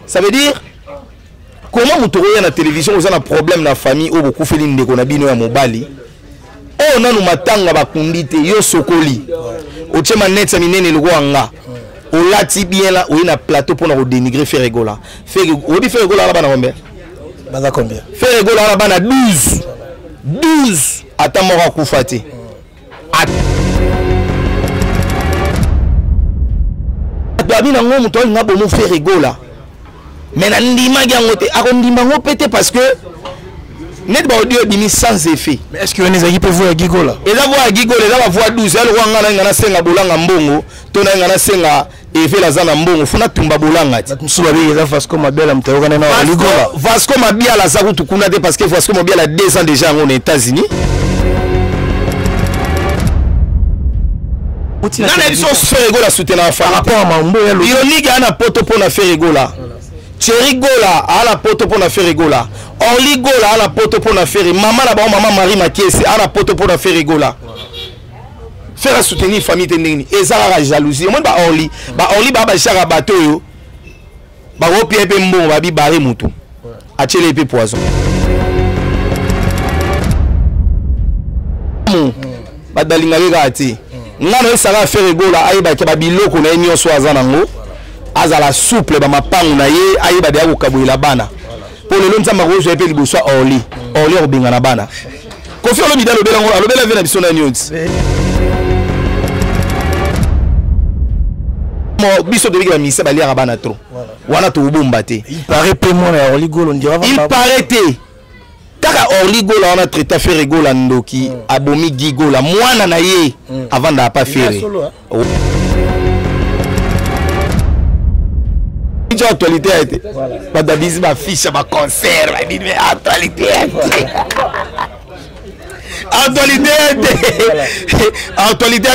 Ça veut dire comment vous trouvez à la télévision vous avez un problème dans la famille ou beaucoup fait l'inde qu'on a bien au mobali. Oh non nous matanga bakundite yo sokoli. O tchema net sa minene le rwanga. O lati bien là ou na plateau pour nous dénigrer faire rigola. Faire rigola là bana combien? Bana combien? Faire rigola là bana 12. 12 atamora kufati. Babina ngomu to ngabo mo faire rigola. Mais na ndima gangote akondima ngo pété parce que net ba audio dimi sans effet. Mais est-ce que on est peut voir Gigola? Et là voir Gigola là va voir 12 elle wanga na ngana senga bolanga mbongo to na ngana senga effet la zana mbongo funa tumba bolanga ti. Msuba bi za Vasco Mabela mtayoka na Gigola. Vasco Mabela za kutukuna de parce que Vasco Mabela a 2 ans déjà aux États-Unis. Nana ils sont faire rigola soutenir la femme. Rapport à Mambo ya ironique ana poto pour na faire rigola. Thierry Gola à la poto pour na faire rigola. Orly Gola à la poto pour na faire. Maman là-bas maman Marie Makiese à la poto pour na faire rigola. Faire soutenir famille tendini. Et ça la jalousie. Moi ba Orly ba chara bateau yo. Ba opi epé mbon ba bi baré mutu. Atchele epé poison. Ba dalinga ga ati. Ngana esaka faire rigola ayeba ke ba biloko na nyonso azana ngo. Azala souple ba mapangu na ye ayeba de akokaboyela bana. Pour le lonza marozo epé liboso Orly. Orly obinga na bana. Kofi olobi dalo belango alobela vena biso na nyonso. Biso de biga misa bali arabana trop. Wana to bomba te. Il paraît peu moins à Orly Gola on dirait il paraît te. Taka Orly Gola on a traité faire rigola ndoki abomi Gigola mwana na ye avant da pas faire. Actualité a été. Pas d'abis ma fiche ma concert mais actualité. Actualité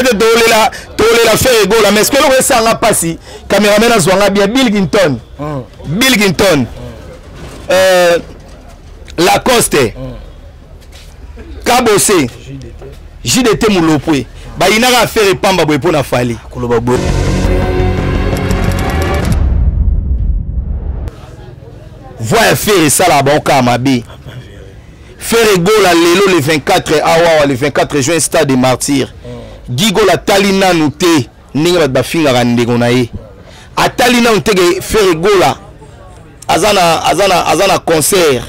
de toler la faire rigola mais est-ce que le ça n'a pas si caméraman azwanga bien Bill Ginton Lacoste Kabose JDT Moulopwe ba inaka faire pamba boy pona fali koloba boy voyez faire ça là-bas au Kamabi. Faire rigola lelo le 24 awa le 24 juin stade des martyrs. Gigola talina nute ninga ba finga randego na ye. Atalina ntege faire rigola. Azana concert.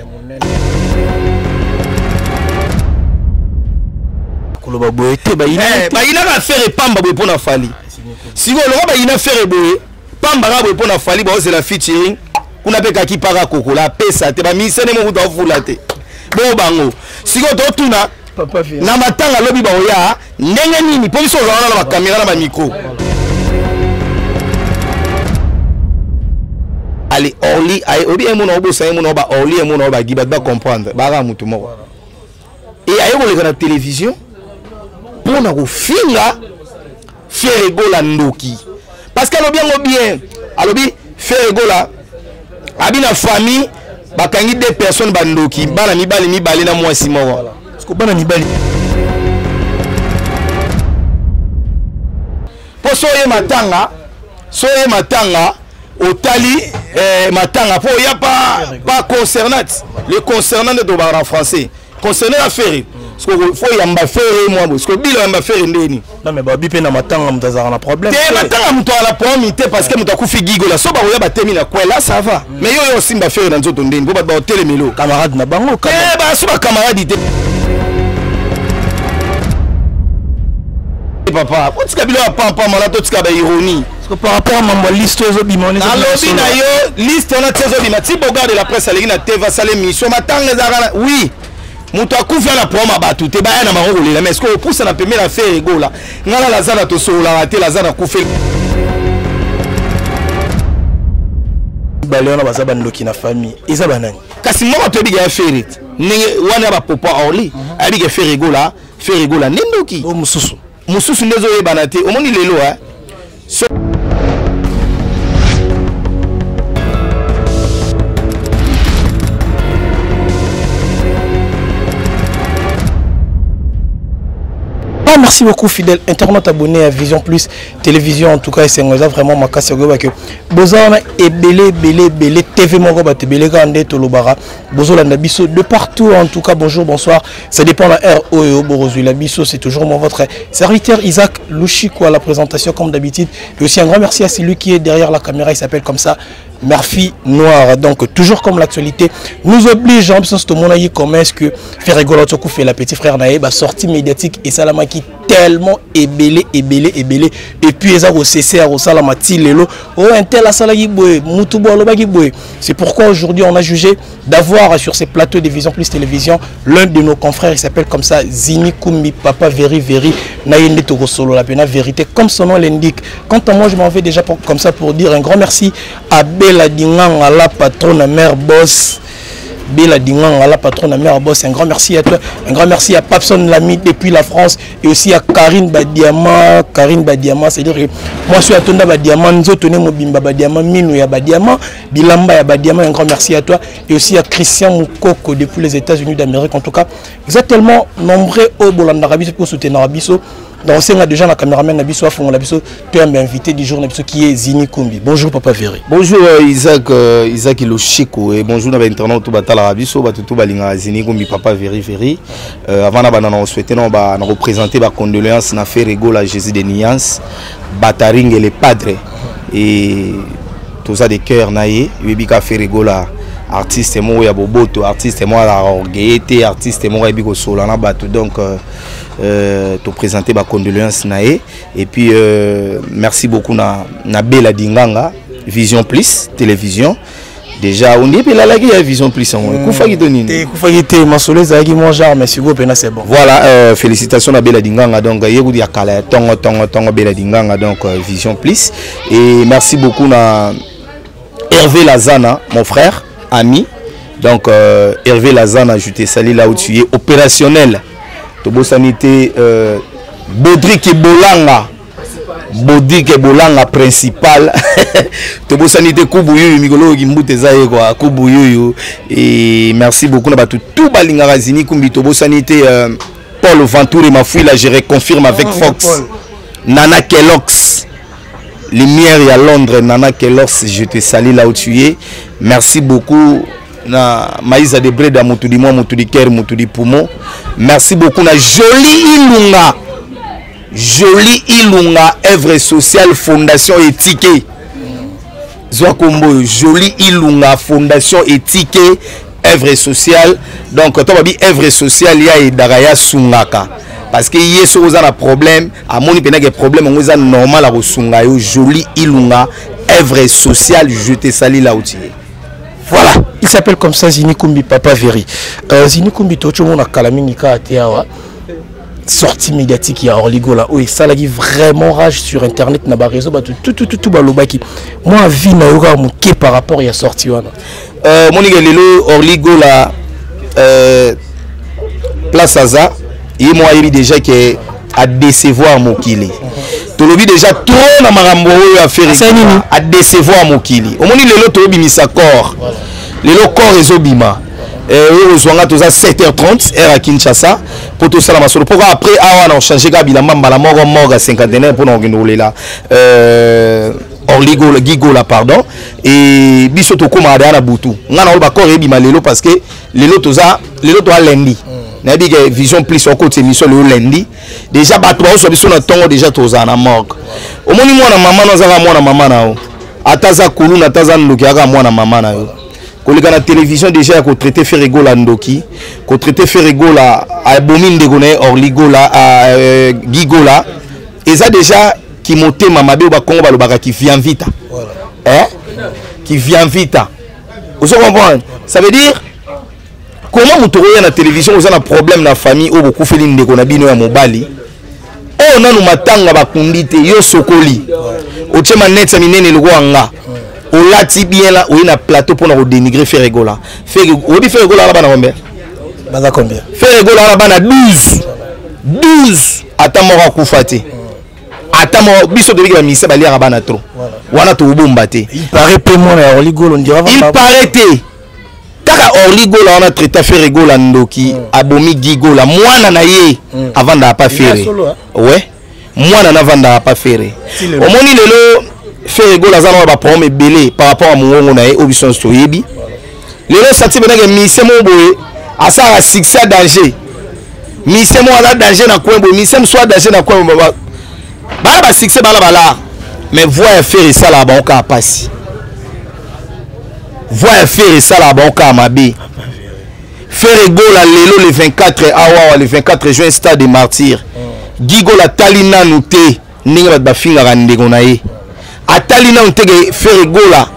Koloba boy te ba ina ka faire pamba boy pona fali. Si vous ba ina faire boy pamba ga boy pona fali ba c'est la featuring. Kuna pe kaki para kokola pesa te ba misene mo kuta fulate. Bon bango siko to tuna papa fi na matanga lobi ba oya ndenge nini po biso na ba caméra na ba micro. Ali Orly ay obi emuna obosa emuna ba Orly emuna ba giba ba comprendre ba ga mutu moko. Et ayo ko la télévision pour na ko finga faire rigola ndoki parce que alobi ngo bien alobi faire rigola abina famille bakangi 2 personnes bandoki bana mibali na mwasi moko parce que bana mibali po soye matanga otali matanga po ya pas concernant le concernant de dobar en français concernant l'affaire parce que faut yamba faire moi parce que bilo yamba faire ndeni non mais babi pe na matanga mutazara na problème te matanga muto ala problème te parce que muto akufi Gigola so ba oya batemi na kwa là ça va mais yo simba faire na nzoto ndeni po ba hotel melo camarade na bango ba so ba camarade te papa on tika bilo pampa mala to tika ba ironie parce que par rapport à mambo liste zo bimone na lobi na yo liste on a tezo bima ti boga de la presse alegi na TV sale mission matanga zara oui muto akufia na proma batu te ba na maroko le mais est-ce que pousse na pemela faire rigola ngala la zana to sola raté la zana kufia baleona basaba ndoki na famille eza banani kasi moko to biga faire ninge wana ba popo Orly abiga faire rigola nindoki o mususu ndezo yebana te omoni lelo so merci beaucoup fidèle internaute abonné à Vision Plus télévision en tout cas c'est vraiment ma casse que bozana et belé TV moko ba tebele kande tolobara bozolanda biso de partout en tout cas bonjour bonsoir ça dépend la heure au Borozui la biso c'est toujours moi votre serviteur Isaac Louchiko à la présentation comme d'habitude et aussi un grand merci à celui qui est derrière la caméra il s'appelle comme ça Murphy Noir. Donc toujours comme l'actualité nous oblige en plus tout le monde à comment est-ce que Ferregola Tsokou fait la petite frère Naé sortie médiatique et Salama qui tellement ébélé et puis ça au CCR au Salamati lelo oh un tel à Salagi boy Mutubo Lobagi boy. C'est pourquoi aujourd'hui on a jugé d'avoir sur ces plateaux de Vision Plus Télévision l'un de nos confrères il s'appelle comme ça Zini Kumbi Papa Very Naïne Togo Solo la pena vérité comme son nom l'indique. Quant à moi je m'en vais déjà comme ça pour dire un grand merci à Bella Dingang, à la patronne mère boss. Bella Dingang, à la patronne mère boss. Un grand merci à toi. Un grand merci à Papson Lamy depuis la France. Et aussi à Karine Badiama. C'est-à-dire que moi je suis à Tonda Badiama. Nous tenons mon bimba Badiama. Minou ya Badiama. Bilamba ya Badiama. Un grand merci à toi. Et aussi à Christian Moukoko depuis les États-Unis d'Amérique. En tout cas, vous êtes tellement nombreux au Bolandarabiso pour soutenir Arabiso. Donc on a déjà la caméraman Nabiso à fond Nabiso, tu es un invité du jour Nabiso qui est Zini Kumbi. Bonjour Papa Very. Bonjour Isaac Lochiko et bonjour dans l'internet tout batala Rabiso tout balinga Zini Kumbi Papa Very. Avant on souhaitait on représenter ba condoléances na Ferrego la Jésus de Niance, Bataring et les padres et tout ça de cœur naé, Webika Ferrego la artiste mo ya boboto, artiste mo la orgueillité, artiste mo ya biko solana batu donc te présenter ma condoléance naé et puis merci beaucoup na Bella Dinganga Vision Plus télévision déjà on dit la Vision Plus on kufaki tonini kufaki masolo zaki mon genre mais sigo pena c'est bon voilà félicitations à Bella Dinganga donc yeku ya kala tongo Bella Dinganga donc Vision Plus et merci beaucoup na Hervé Lazana mon frère ami donc Hervé Lazana je te salue là où tu es opérationnel Tobo sanité Bodrik et Bolanga principal Tobo sanité Kubuyu Migolo Gimbute Zaye quoi Kubuyu et merci beaucoup na tout balinga razini kumbi Tobo sanité Paul Ventour et ma fille là je reconfirme avec Fox Nana Kellogg's lumière à Londres Nana Kellogg's je te salue là où tu es merci beaucoup na Maïsa de Breda Moutudi moi Moutudi Ker Moutudi Poumon merci beaucoup na Jolie Ilunga œuvre sociale fondation éthique Zoakombo Jolie Ilunga fondation éthique œuvre sociale donc toi babi œuvre sociale ya et daraya sungaka parce que yeso oza na problème a moni pena que problème on oza normal à sunga yo Jolie Ilunga œuvre sociale je te salue là où tu es. Voilà, il s'appelle comme ça Zini Kumbi Papa Very. Zini Kumbi tout le monde a calamini ka teawa. Sortie médiatique il y a Orligo là. Oui, ça l'a dit vraiment rage sur internet na ba réseau tout balobaki. Moi vie na yoga muké par rapport à sortie wana. Monique lelo Orligo là place Aza, il moi il déjà que à décevoir Mokili. Tolobi déjà trop na marambo à faire à décevoir Mokili. Au moni lelo to bimisa corps. Lelo corps ezobima. Aux 7h30 heure à Kinshasa pour tout ça la masolo. Pourquoi après on a changé kabila mamba la mort à 51 pour nous rouler là Orligo Gigo là pardon et biso to koma na butu. Ngana ba corps ebima lelo parce que lelo to lundi. Na bi Vision Plus au côté mission le lundi déjà bato ba so biso na tongo déjà toza na morgue. Au moni mwana maman na zaka mwana maman na o. Ataza kulu na taza ndoki aka mwana maman na yo. Koleka na télévision déjà à traiter Ferrego la ndoki, ko traiter Ferrego la a bomine de goné Orligo la a Gigo la et ça déjà qui monte mamabe ba Congo ba lobaka qui vient vite. Hein? Qui vient vite. Vous comprenez? Ça veut dire comment moutoroya na télévision vous avez un problème na famille ou beaucoup fait l'inde qu'on a bino ya mobali. Oh non nous matanga ba kundite yo sokoli. O tchema net minene le anga. On l'a dit bien là, on a un plateau pour nous dénigrer Ferrego là. Ferrego là, on a combien? Ferrego là, on a 12. 12. Attends, moi, on va attends, moi, biso de la mise, on a trop. On a tout bombardé. Il paraît peu moins, on dirait. Il paraît. kaka Orly Gola on a traité Ferré Gola ndoki abomi Guy Gola mwana na ye avant da pas Ferré ouais mwana na vanda pas Ferré omoni lelo Ferré Gola zana ba problème belé par rapport à mongongo na ye obison stoyebi lelo sati benake mise mo boye asa a succès à danger mise mo ala danger na kwembo mise mo soit danger na kwembo ba succès bala mais voir Ferré ça là ba on ka passer voir Ferré ça là bon ka mabe Ferré Gola lelo le 24 awa le 24 juin stade des martyrs Guy Gola talina nouté ninga ba finga randego na ye atalina ntege Ferré Gola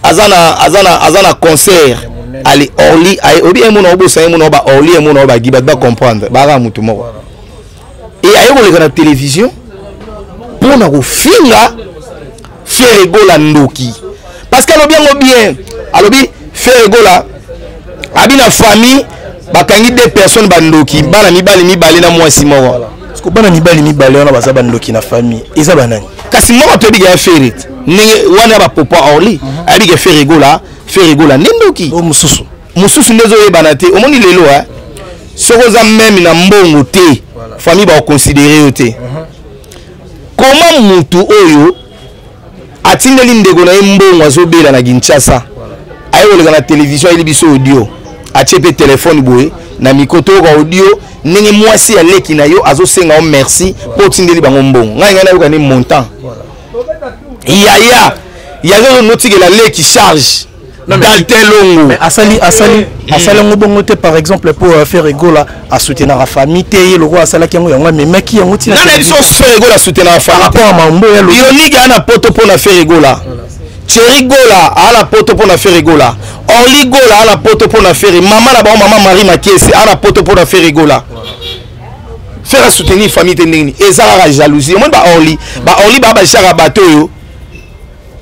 azana concert ali Orly ay obi emono obo sa emono ba Orly emono ba Guy ba comprendre ba ra mutu moko et ay ko le na télévision pour na ko finga Ferré Gola ndoki parce que bien alobi Ferré Gola abi na famille bakangi deux personnes bandoki bana mibali na mwasi moko parce que bana mibali ona baza bandoki na famille eza banani kasi moko to biga Ferré ninge wana ba papa Orly abi ke Ferré Gola nindoki o mususu ndezo yebana te omoni lelo soko za même na mbongo te famille ba considérer te comment mutu oyo atindeli ndeko na mbongo azobela na Kinshasa ayo na télévision ili biso audio achepe téléphone boye na mikoto ko audio ningi mwasi ya leki na yo azosenga merci pour tindeli bango mbongo ngai ngana yoka ni montant ya notike la leki charge dans tel longo mais asali ngobongo te par exemple pour Ferré Gola à soutenir la famille te le roi asala ki yango mais maki yango tina na biso Ferré Gola soutenir la famille par rapport à mambo ya ironique ana poto pour na Ferré Gola Thierry Gola à la poto pour na Ferré Gola Orly Gola à la poto pour na Ferré maman là bas maman Marie Makiese à la poto pour na Ferré Gola faire soutenir famille tendini et ça la jalousie moi ba Orly ba chara bateau yo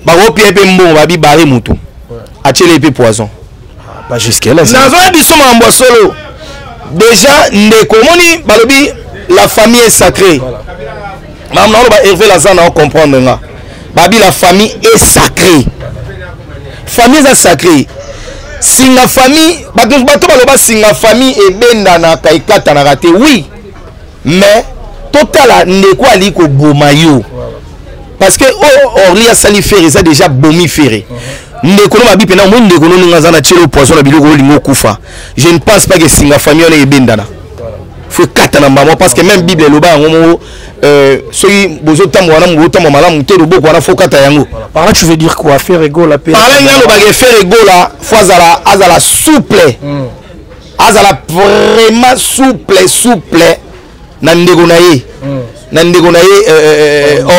ba opie pe mbongo ba bi bare mutu atchele pe poison pas jusque là nazo biso mambo solo déjà ndeko moni balobi la famille est sacrée maman on va Hervé Lazana on comprendre nga babi la famille est sacrée famille est sacrée singa famille bato baloba singa famille et benda na kaikata na raté oui mais total ndeko ali ko boma yo parce que Orly a sali Ferré ça déjà bomi Ferré ndeko no babi pena mo ndeko no nga zana tshelo poison na biloko lingo kufa je ne pense pas que singa famille on est benda na faut katana mbamo parce que même Bible loba ngomo soki bozo tambo wana mo tambo malamu te loboko wana faut kata yango par là tu veux dire quoi Ferré Gola pe par là ngalo ba ke Ferré Gola faut azala souple azala vraiment souple na ndeko na ye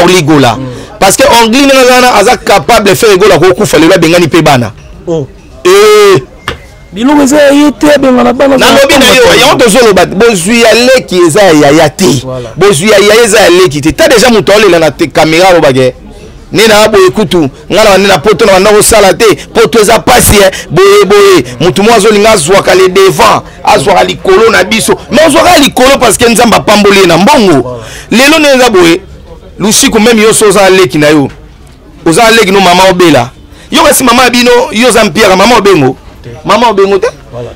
Orly Gola parce que Orly ngana aza capable de faire Gola ko kufa lelo bengani pe bana biloko eza yete bengana bana na lobi na yo ya to zolo bat bozui ya leki eza ya te bozui ya eza ya leki te ta déjà muto olela na te caméra lo bage nena abo ekutu ngana nena poto na ndako sala te poto eza pasi boye mutu mo azolinga azwaka le devant azwaka likolo na biso mais azwaka likolo parce que nzamba pamboli na mbongo lelo neza boye lusiku même yo soza leki na yo oza leki no mama obela yo kasi mama bino yo za mpiaka mama obengo mama obengo te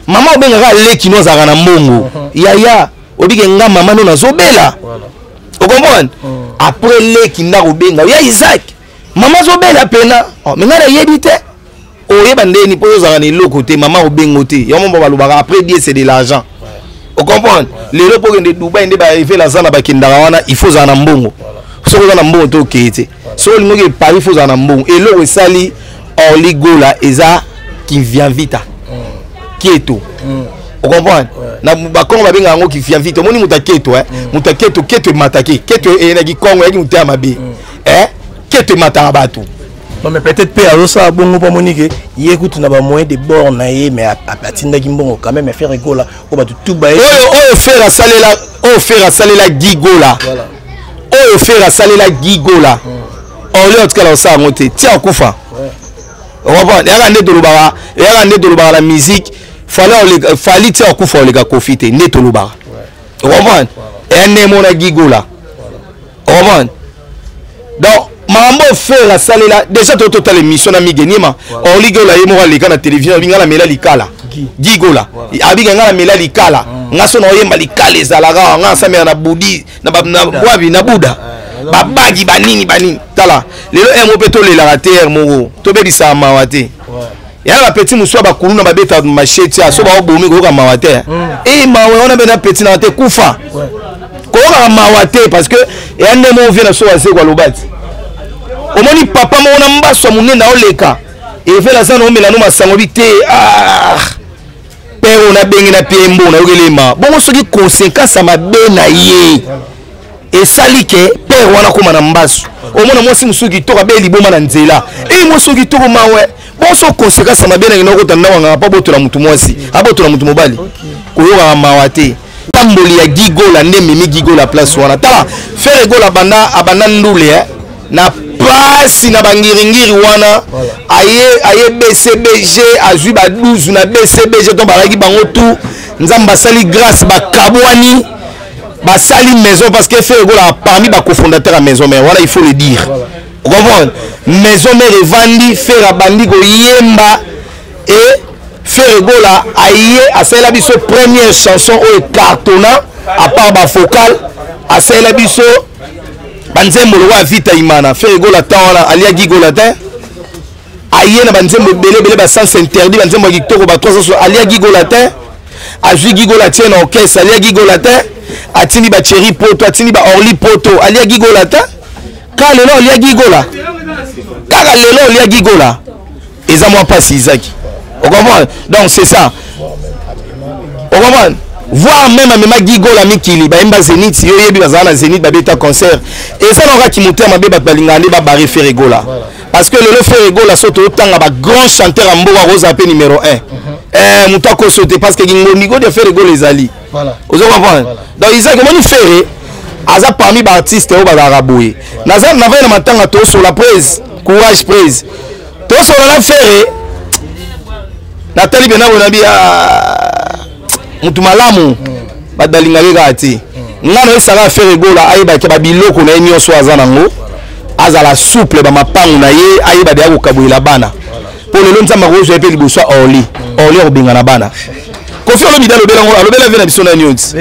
mama obenga ka leki no zaka na mbongo ya obike nga mama no nazobela o comprendre après leki na obenga ya Isaac mama zobela pena mais ngana yebi te oyeba ndeni po zaka ni loko te mama obengo te yo momba balobaka après bien c'est de l'argent o comprendre lelo po kende Dubai nde ba arriver la zana ba kindaka wana il faut zana mbongo so ko na mbongo to kete so lingo ke Paris faut zana mbongo et lo esali Orly Gola eza qui vient vite keto o comprendre na bakongo babenga ngo qui vient vite moni muta keto muta keto mataki keto na gikongo yaki muta mabe keto mataka bato non mais peut-être pe azosa bongo pa monique yekutu na ba moyen de bord na ye mais atinda kimbongo quand même Ferré Gola o ba tout ba o faire salela Guy Gola voilà o faire salela Guy Gola Orly otkala osa monter tia kufa on va voir yaka nde tolobaka la musique fali tia kufa oleka kofite nde tolobaka on va voir et ne mona Guy Gola on va voir donc mambo faire la salle là déjà total émission na migenima oligola yemo alika na télévision binga la mela likala gigola abinga ngala mela likala ngaso na oyemba likala ezalaka ngasa mena na budi na bwabi na buda babagi banini tala lelo emo peto le la terre moko to belisa mawate ya ba petit muswa ba kuluna ba beta machete aso ba obomi ko ka mawate mawe ona bena petit na te kufa ko ka mawate parce que yande mo vient na so ase kwa lobati omoni papa mo na mbaso munene oleka e fait la sana o melano masango bite pe ona bengi na piembo na ogelema bongo soki conséquence mabe na ye et salike pe wana koma na mbaso omona mwasi musuki toka be liboma na nzela musuki toko mawe bonso conséquence mabe na inoko tanda wanga pa botola mutu mwasi abotola mutu mobali koyoka mawate tamboli ya gigola ndemi mi gigola place wana tala faire gola banda abanda ndule na place na bangiringiri wana aye BCBG azui ba 12 na BCBG to balaki bango tout nzamba sali grâce ba kabwani ba sali maison parce que faire gola parmi ba cofondateur à maison mère voilà il faut le dire vous comprenez maison mère evandi faire bandi go yemba et faire gola aye asala biso première chanson au cartonna à part ba focal asala biso banzembo wa vita imana faire gola tawana alia gigola te aye na banzembo belé ba sens interdit banzembo kitoko ba 300 alia gigola te azui gigola tie na orchestre alia gigola te atini ba chéri poto atini ba orli poto alia gigola te ka lelo alia gigola kaka lelo alia gigola eza moi pas Isaac on comprend donc c'est ça on comprend voir même à gigola mikili ba imba Zénith yo yebi bazana Zénith ba beta concert et ça n'aura qui monter ma beba balingani ba baré faire gola parce que le faire gola soto tanga ba grand chanteur amboa rosa pe numéro 1 mutako sauter parce que gingo nigo de faire gola ezali voilà vous comprenez donc Isaac moni faire aza parmi ba artistes au ba raboué naza na va na matanga to sur la prise courage prise to sur la faire Nathalie bena wona bia mutu malamu badalinga ati ngano esaka faire gola ayeba ke babiloko na nyonso azana ngo azala souple ba mapangu na ye ayeba de akokabwela bana pour le lonza marozo epe liboso oli obinga na bana kofi olobi dalo belango alobela vena biso na nyonti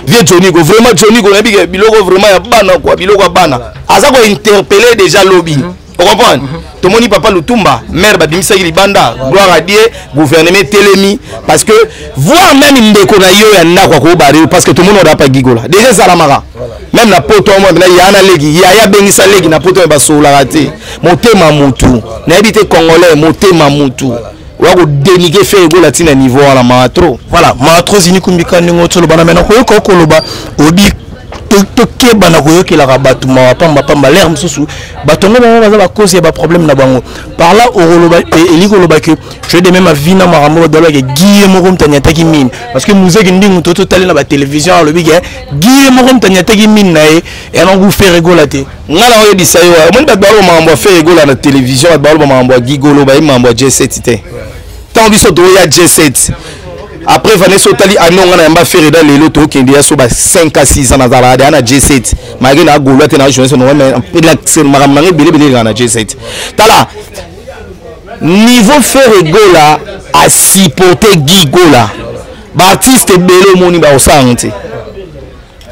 vie Johnny go vraiment Johnny go na bige biloko vraiment ya bana quoi biloko ya bana aza ko interpeller déjà lobby vous comprenez tout le monde papa Lutumba mère badimisa libanda gloire à Dieu gouvernement telemi parce que voir même ndeko na yo ya ndako ko bari parce que tout le monde n'a pas gigola déjà ça la mara même na poto moi na yana legi ya bengisa legi na poto ba sola raté motema mutu na habité congolais motema mutu wako dénigrer faire gola tina niveau la matro voilà matro zini kumbika ningo tsolo bana mena ko koloba obi toke bana koyokela bato ma pamba l'air mususu batongo baza ba cause ya ba problème na bango par là oroloba eliko loba que je de même vina marambo dolo ke giye moko mtanyata ki mine parce que musiki ndingu toto tali na ba télévision lobi ke giye moko mtanyata ki mine na e na vous faire rigoler te ngala oyo bisayo mon ba balo mambo faire rigoler na télévision ba balo mambo gigolo ba mambo J7 te tant biso to ya J7 après Vanessa Tali anonga na yamba faire dans les loto kende ya so ba 5 à 6 ans na zala na J7 magi na golo te na journée no mais la c'est maramanga belé na J7 tala niveau faire gola à supporter gigola ba artiste belé moni ba osante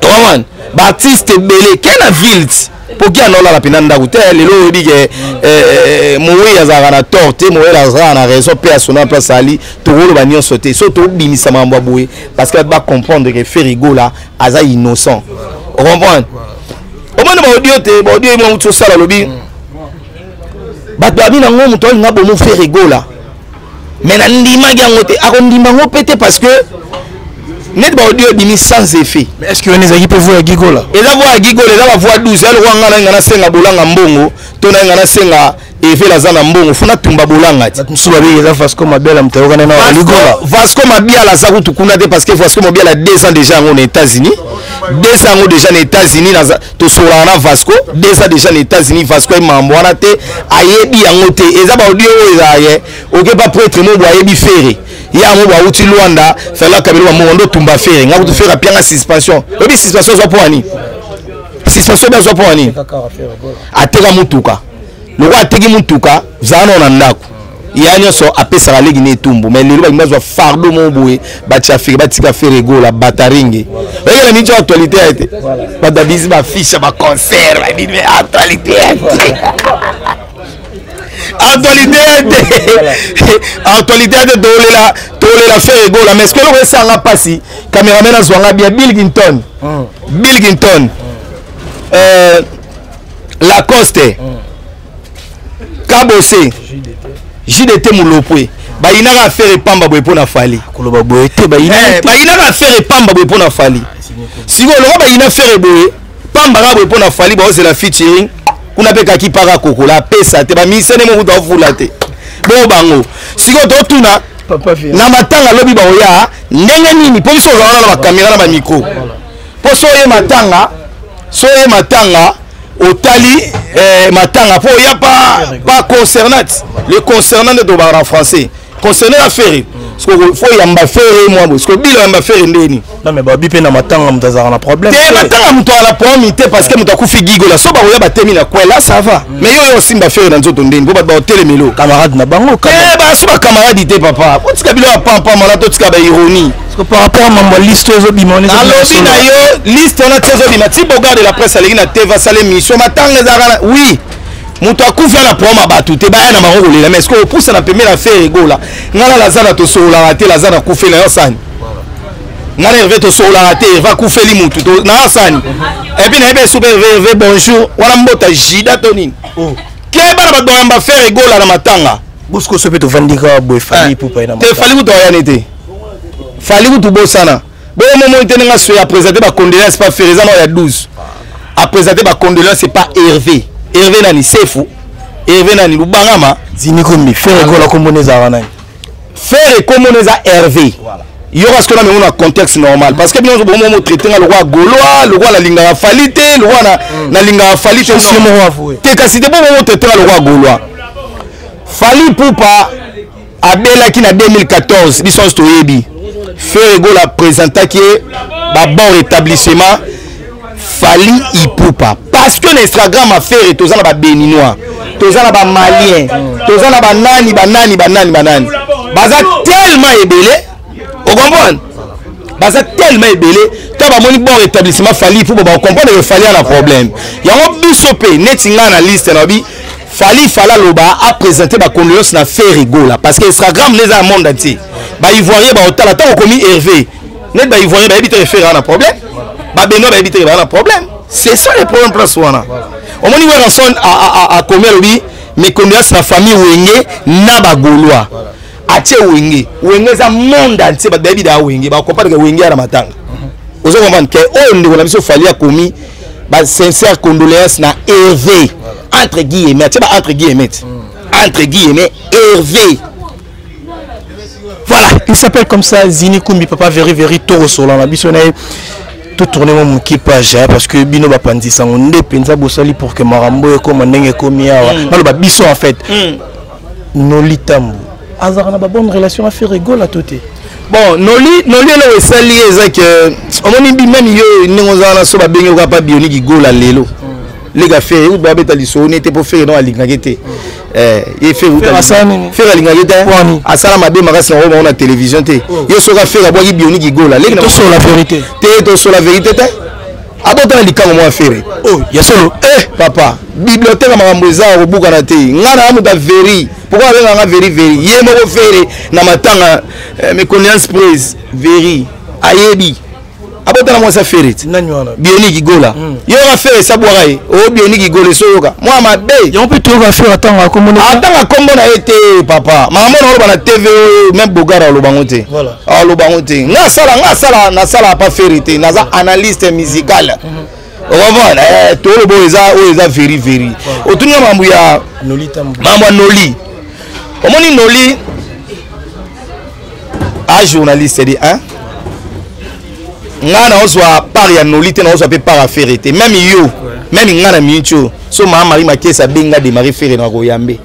comment ba artiste belé kena vilt pour qui anola la pinanda hotel lelo bige mowe ya zara torte mowe la zara na raison personnelle place ali to rolo ba nyon sauter so to bimisa mambo boye parce que ba comprendre que Ferigola aza innocent on comprend au moins ba audio te ba audio mo to sala lobi ba to abi na ngomu to ngabo mo Ferigola mais na ndima gango te akondima ngo pété parce que net ba audio bimi sans effet mais est-ce que les équipes voient gigola et là voix gigola là voix 12 elle ngana ngana senga bolanga mbongo to na ngana senga efe la zana mbongo funa tumba bolanga ti musuba bi za Vasco Mabela mtayoka na gigola Vasco Mabela za kutu kuna te parce que Vasco Mabela 2 ans déjà en États-Unis 2 ans déjà en États-Unis na to sola na Vasco 2 ans déjà en États-Unis Vasco e mambo wana te ayebi yango te eza ba audio ozaye oke pas prêtre mo boye bi fere ya mo ba uti Luanda fela kabelo mo ndo tumba fere ngaku to fera pianga suspension obi suspension zo poani sensation bazwa po nini ateka mutuka loko ateki mutuka zana na ndako yani so apesa legi ne tumbu mais lelo bazwa fardo mo boye batia batika faire go la bataringe regarde ni actualité a été ba dabisi ba fiche ba concert ba dit mais actualité actualité de tole la faire go la mais ce que le ça nga passi cameraman azwanga bien Bilgington Lacoste Kabose JDT Mulopwe bayinaka faire pamba boye pona fali koloba boye te bayinaka faire pamba boye pona fali siko lo bayina faire boye pamba ga boye pona fali ba c'est la featuring kuna pe kaki para kokola pesa te ba misene mo kuta ofula te bo bango siko to tuna na matanga lobi ba oya ndenge nini po biso zona na ba caméra na ba micro po so ye matanga otali matanga po ya pas concernant le concernant de dobar en français concernant l'affaire parce que faut yamba faire moi parce que bilo yamba faire ndeni non mais babi pe na matanga mutazara na problème te matanga muto ala problème te parce que muto akufi gigo la so ba oya batemi na kwa là ça va mais yo simba faire na nzoto ndeni bo ba hotel melo camarade na bango ba so ba camarade te papa ko tika bilo pampa mala to tika ba ironie parce que par rapport à mambo liste zo bimone na lobi na yo liste on a tsezo bima ti boga de la presse alegi na TV sale mission matanga zara oui muto akufia na proma batu te ba na maroko le mais est-ce que on pousse na pemela faire egola ngala la zana to sola raté la zana kufela yo sani ngala hervé to sola raté va kufeli mutu to na sani et puis na ebe super hervé bonjour wala mbota jida tonini ke bana ba doyamba faire egola na matanga busko sope to vandika boy fali pupa ina te fali muto ya nete fali mutu bosana bo moment tenenga so ya présenter ba condoléances pas faire ça il y a 12 à présenter ba condoléances c'est pas Hervé nani sefu Hervé nani lubangama zini kombi faire ko la komoneza wana faire komoneza Hervé voilà il y aura ce que là mais on a contexte normal parce que bien on moment traiter le roi gaulois le roi la linga falité le roi na linga falité aussi mo avoué te kasi de bon moment traiter le roi gaulois fali pupa abela ki na 2014 biso sto yebi faire go la présenter qui ba bon établissement Fali Ipupa parce que l'Instagram a fait tous na ba béninois tous na ba malien tous na ba nani baza tellement ébélé au comprendre baza tellement ébélé ta ba moni bon établissement Fali Ipupa ba comprendre que Fali a un problème ya ngo bisope netinga na liste na bi Fali Fala Loba a présenté ba condoléances na faire rigola parce que Instagram les a monde entier ba ivoirien ba otala ta komi Hervé net ba ivoirien ba éviter faire un problème ba beno ba éviter un problème c'est ça le problème place wana au moni wa son a combien lui mais condoléances na famille wenge na ba gaulois atie wenge za monde entier ba david da wenge ba comprendre que wenge ara matanga ozo comprendre que on ndiko na biso Fali a commis ba sincère condoléances na Hervé entre guillemets Hervé. Voilà, il s'appelle comme ça Zini Kumbi papa very toro solo na biso na tout tourner mon équipage parce que bino ba pandi sango nde penza bosali pour que marambo e comme ndenge komi awa ba biso en fait nolitambu azara na ba bonne relation à faire rigole à toté bon noli le esali ezak omoni bi même yo ningo zana so ba bengi ko pa bionique gola lelo les gars fait ou ba beta liso n'était pour faire non à l'ingagité il fait vous faire à l'ingagité asala mabe makasi na on a télévision té yo so ka faire ba boki bionique gola les to sur la vérité to sur la vérité té abota likamo mo affaire oh ya solo papa bibliothèque makambo za obuka na té ngana amu da veri pourquoi avec nga veri ye mo faire na matanga mes condoléances prises veri ayebi abota na mo sa faire nani wana bionique gola yo va faire ça boire o bionique gola soyoka moi ma be yo peut to va faire atanga komona na été papa maman on na TV même bogara lo bangote voilà lo bangote na sala pas vérité na za analyste musical on va to lo boza veri otunya mambo ya mambo noli omoni noli a journaliste dit hein ngana oswa par ya nolite na oswa pe par affaire te même yo même ngana mincho so mama Marie Makesa benga de Marie Ferre na koyambe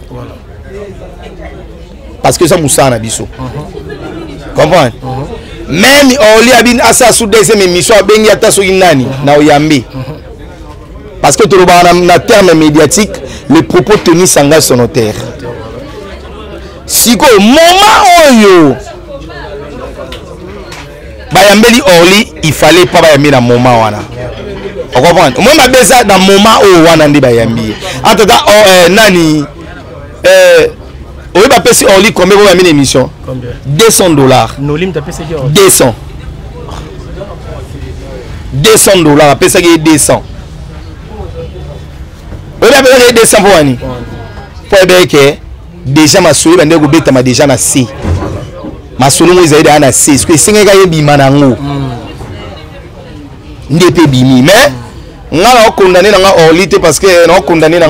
parce que ça musana biso comprendre même oli abin asa sous des émissions bengi ata so inani na oyambe parce que tout le monde a terme médiatique les propos tenus s'engagent sur nos terres. Si quoi moment oyo bayambeli Orly il fallait pas bayambi na moment wana. On comprend. Moi ma besa dans moment oyo wana ndi bayambi. En tout cas nani oui, bah, si on lit combien vous avez mis l'émission? $200. Nolim t'as payé 200. $200. Après ça, il y a 200. Vous avez payé 200 pour Annie. Pour que déjà ma souris, ma déjà na C. Ma souris, vous avez na C. Parce que c'est un gars qui est bimanango. N'est bimi. Mais nga condamné na Orly parce que non condamné na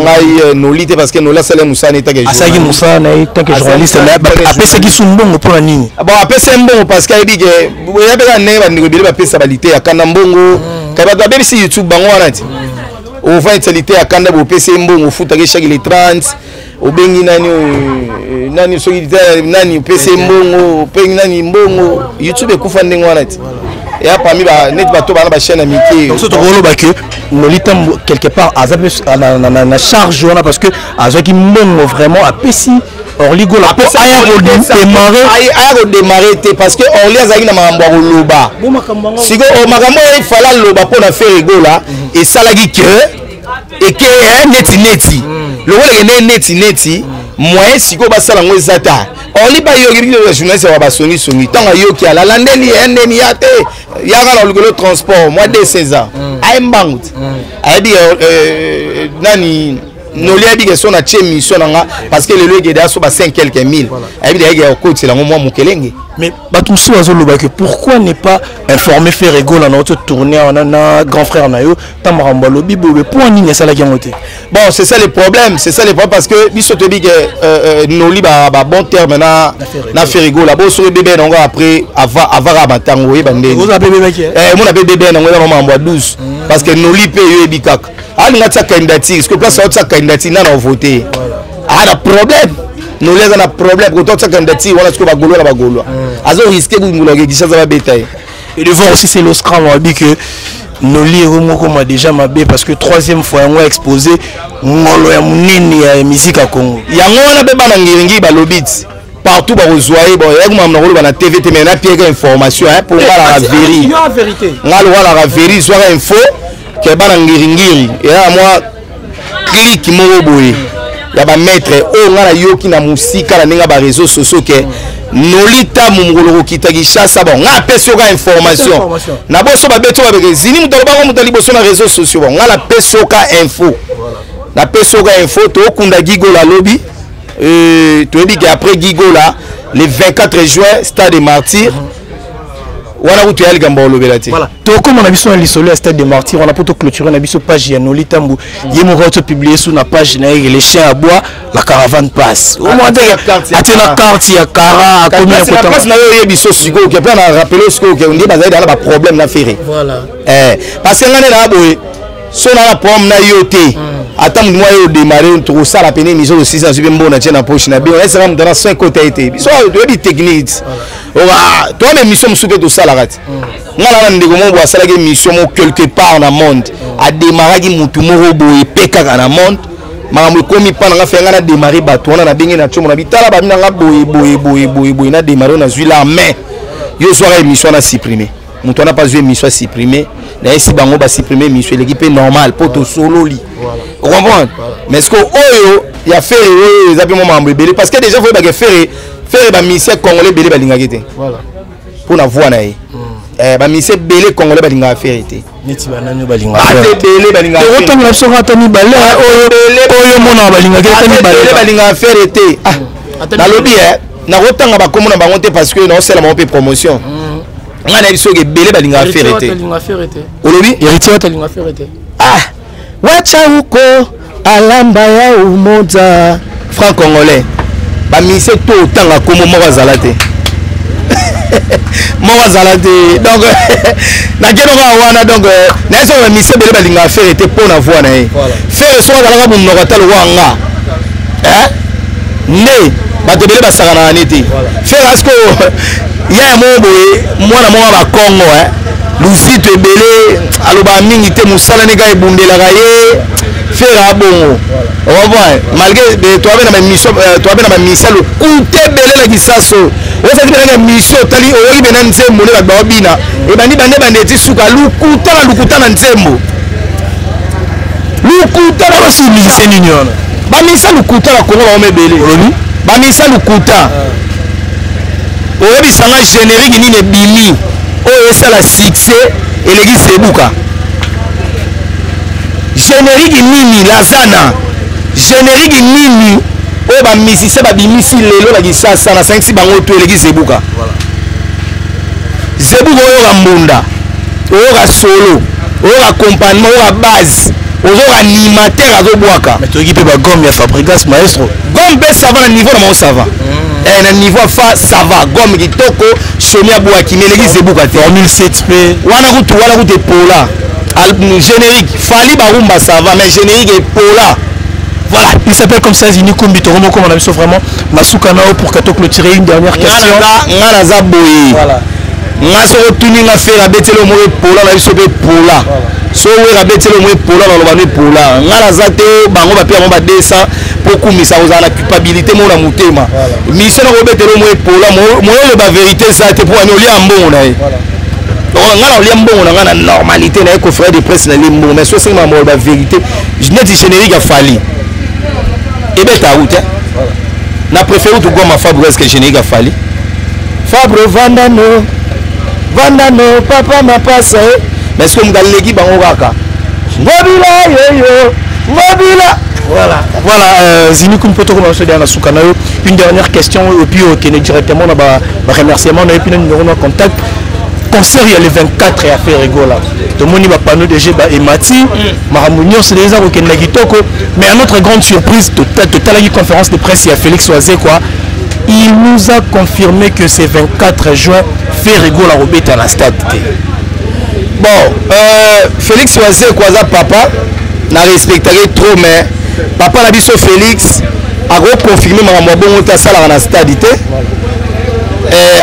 Noli parce que Nola sale Moussa n'était que Asagi Moussa n'est tant que journaliste après ce qui sont bons pour nini bon après c'est bon parce qu'il dit que il y a pas né ba ngobeli ba pesa balite ya kanda mbongo ka ba ba si YouTube bango wana ti o va intelite ya kanda bo pesa mbongo futa ke chaque les 30 o bengi nani so nani pesa mbongo pengi nani mbongo YouTube kufa ndenge wana ti et parmi net bateau ba chaîne amitié donc surtout rolo que Nolita quelque part na charge wana parce que azaki mbongo vraiment a pesi Orly go la po aya redémarrer parce que Orly azaki na makambo loba siko o makambo il fallait loba pour na faire rigola et salagi que et que neti le rôle est neti moyen siko basala ngo ezata Orly ba yoki le journaliste wa basongi songi tanga yoki ala landeli endeni yate yaka na le transport moi de 16 ans ay mbangut ay bi nani Noli a dit que son a tché mission parce que le lieu est à 5 quelques mille. Il dit que coach c'est la moi mon kelenge. Mais Batumsu azoloba que pourquoi ne pas informer faire rigolo dans notre tournée on a grand frère nayo tamaramba lobi bobe pour nini ça la gamoté. Bon c'est ça le problème, parce que biso te dit que Noli ba bon terme na faire rigolo là bon sur bébé donc après avoir abatango bande. Vous avez bébé qui mon appelle bébé donc on m'a 12 parce que Noli paye bikak. Ah nous a candidature, est-ce que place ça candidature n'a voté. Ah le problème nous les on a problème quand on candidature voilà ce que va golo la bagolo. Azo risquer vous ngologe qui ça va bétail. Et devant aussi c'est l'Oscar on dit que Noli Romoko m'a déjà mabé parce que troisième fois on a exposé ngolo ya munene ya musique à Congo. Yango wana be bana ngiringi ba lobit. Partout ba rezoyer bon ya ngam na rolo na TV te mais na piège information hein pour voir la vérité. La vérité. Ngalo wala la vérité soit info que bana ngiringiri et là moi clique mo boye. Ya ba maître o ngala yoki na musika na ninga ba réseaux sociaux que Nolita mungolo kitaki chassa bon nga pesoka information na boso ba beto ba bezini mutalo bango mutali boso na réseaux sociaux bon nga la pesoka info na pesoka info to kunda Gigo la lobby to dit qu'après Gigo là le 24 juin stade des Martyrs wana utu yali gamba olobelati voilà to comme on a biso na lisolo ya stade des Martyrs on a poto clôturer na biso page ya Nolita mbu yemo ko to publier sur na page na les chiens à bois la caravane passe au moins atena carte ya kara combien de temps passe na yo yebiso siko ke pe na rappeler siko ke ndi bazali na ba problème na ferré voilà parce que ngane na boye so na problème na yoté attends moi yo démarrer tout ça la peine mise au 600 sur mbona tena poche na bien est ram dans 5 côté été so de technique ora toi même mission msupe tout ça la rate ngala na ndeko mo bo asala ke mission mo quelque part na monde a démarrer ki mutu mo boye peka na monde makambo komi pana nga fenga na démarrer bato wana na bengi na tchomo na bitala ba mina nga boye na démarrer na zui la main yo soir émission na supprimer mutu na pas jouer émission supprimer na esi bango ba supprimer émission l'équipe normal poto solo li on comprend mais ce que oyo ya faire oyo zapi mo mambo belé parce que déjà faut ba faire ba mission congolais belé balinga kete voilà pour na voix na ye ba mission belé congolais balinga faire été neti banani balinga belé balinga faire autant la sora tani balé oyo mona balinga kete balé balinga faire été na lobby na rotanga ba komona bango te parce que na osela mo pe promotion ngana biso ke belé balinga faire été olobi héritier balinga faire été wacha huko alamba ya umoja franc congolais ba mise to tanga komo moko zalate moko zalate donc na keno ka wana donc na eso ba mise bele balinga faire était pour na voix na e faire so la ka munno ka talo wanga ne ba te bele ba sakana niti faire asko ya mo boye mwana mo ba Congo Luzito ebele aloba mingi te musala neka ebundelaka ye faire abongo malgré toi na mission lokuta ebele na kisaso ozaki benanga mission otali oyoki bena nzembo nde bato baobina ebandi bande eti suka lukuta na nzembo lukuta na basi musicien nini wana bamisa lukuta na kongo baome ebele bamisa lukuta oyebisanga générique nini ebimi oyo esala succès eleki sebuka générique nini lazana générique nini oyo bamisise babimisi lelo na kisasa na sangisi bango to eleki zebuka zebuka oyoka mbunda oyoka solo oyoka accompagnement oyoka base oyoka animateur azobwaka mais toyoki mpe bagome ya fabrigas maestro gomme mpe sava na niveau na bango sava na niveau fa sava gomme kitoko shoni abwaki mais eleki zebuka te 2007 mpe wana kutu epola générique fali barumba sava mais générique epola. Voilà, il s'appelle comme ça Zini Kumbi Toromo comme on a vu vraiment Masuka Nao pour que clôturer une dernière question. Ngana boye. Voilà. Ngaso tuni nga faire betelo mo epola na biso be pola. So we betelo mo epola na lobane pola. Ngana zate bango ba pia mo ba desa pour kumisa ozala culpabilité mo na mutema. Mission na betelo mo epola mo le ba vérité ça te pour anoli ambongo na ye. Donc ngana oli ambongo na ngana normalité na ko frère de presse na limbo mais so singa mo ba vérité. Je n'ai dit générique a fallu. Et bien, na préféré tout comme ma Fabre que générique a fallu. Fabre Vandano, papa m'a passé. Mais ce que nous avons l'équipe en Oraka. Mobila, yo, mobila. Voilà, Zini Kumpoto comme on se dit à Soukanayo. Une dernière question, et puis on est directement dans le remerciement, et puis nous avons contact. Concert il y a le 24 et à faire rigola. Tout le monde va pas nous déjà et Mati, Maramounion c'est déjà au Kenagitoko. Mais à notre grande surprise, total conférence de presse il y a Félix Oazé quoi. Il nous a confirmé que c'est 24 juin fait rigola au bête à la stade. Bon, Félix Oazé quoi ça papa n'a respecté trop mais papa l'a dit sur Félix a reconfirmé Maramouabon ta salle à la stade.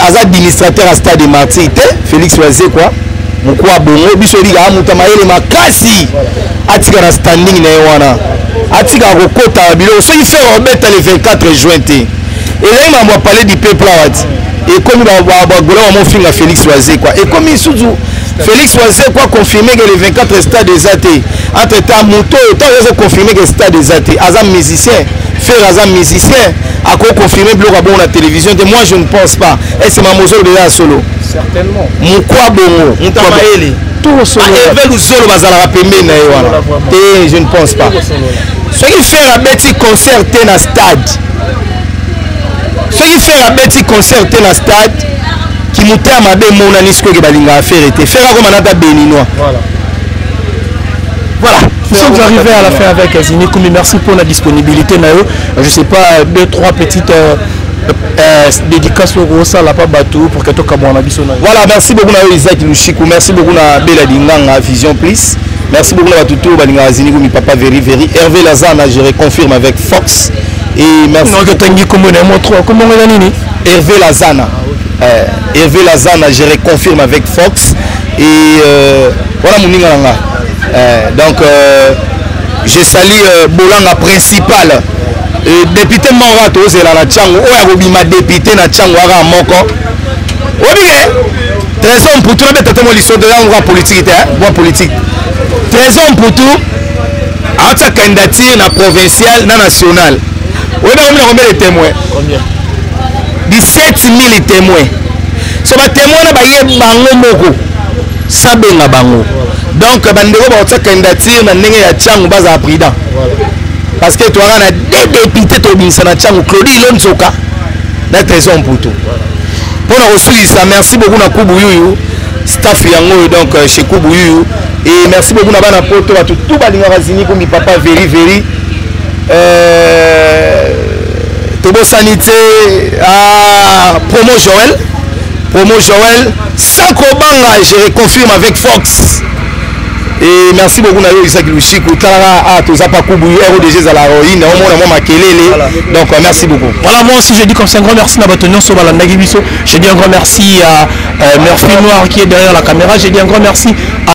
As administrateur à stade de Marty Félix Oazé quoi mukwa bongo biso liga amutama ele makasi atika na standing na wana atika kokota bilo so il fait obeta le 24 juin té et là il m'a parlé du peuple awati et comme ba gola mo finga Félix Oazé quoi et comme isuzu Félix Oazé quoi confirmer que le 24 stade des athées entre temps moto temps ils ont confirmé que stade des athées azam musicien faire azam musicien à quoi confirmer bloc à bon la télévision de moi je ne pense pas et c'est ma mozo de la solo certainement mukwa bongo mutamaele tout solo avec solo bazala pembe na wana et je ne pense pas ce qui fait un petit concert na stade ce qui fait un petit concert na stade qui muta mabe mona nisko ke balinga faire était faire comme manata béninois voilà. Nous sommes arrivés à la fin avec Zini Kumbi. Merci pour la disponibilité. Je ne sais pas, 2-3 petites dédicaces au Rosa, la Pabatou, pour que tout le monde ait. Voilà, merci beaucoup à Isaac Lushikou. Merci beaucoup à Bela Dinganga Vision Plus. Merci beaucoup à Toutou, Zini Kumbi, Papa Very. Hervé Lazana, je reconfirme avec Fox. Et merci. Comment on a dit Hervé Lazana. Hervé Lazana, je reconfirme avec Fox. Et voilà mon Ninganga. Donc je salue Bolanga principal député Morato c'est la Tchango ou ma député na Tchango ara moko obige trésor pour tout le tata mo liso de la politique hein politique trésor pour tout à sa candidature na provincial na national on a combien de témoins combien 17 000 témoins so ba témoins na ba ye bango moko sabenga bango. Donc bandeko ba otsa candidature na ndenge ya Tchango baza président. Parce que toi on a des députés to binsa na Tchango Claudie Lonzoka na trésor pour tout. Pour la reçu ça merci beaucoup na Kubuyu staff yango donc chez Kubuyu et merci beaucoup na bana poto ba tout balinga bazini ko mi papa very Tobo sanité à Promo Joël sans Kobanga je confirme avec Fox Et merci beaucoup Nayo Isaac Lushiku Tara Toza Pakubu RODG à la héroïne on m'a makelele. Donc merci beaucoup. Voilà, moi aussi je dis comme ça un grand merci à Batonio Sobalanda Gibiso. Je dis un grand merci à Murphy Noir qui est derrière la caméra. Je dis un grand merci à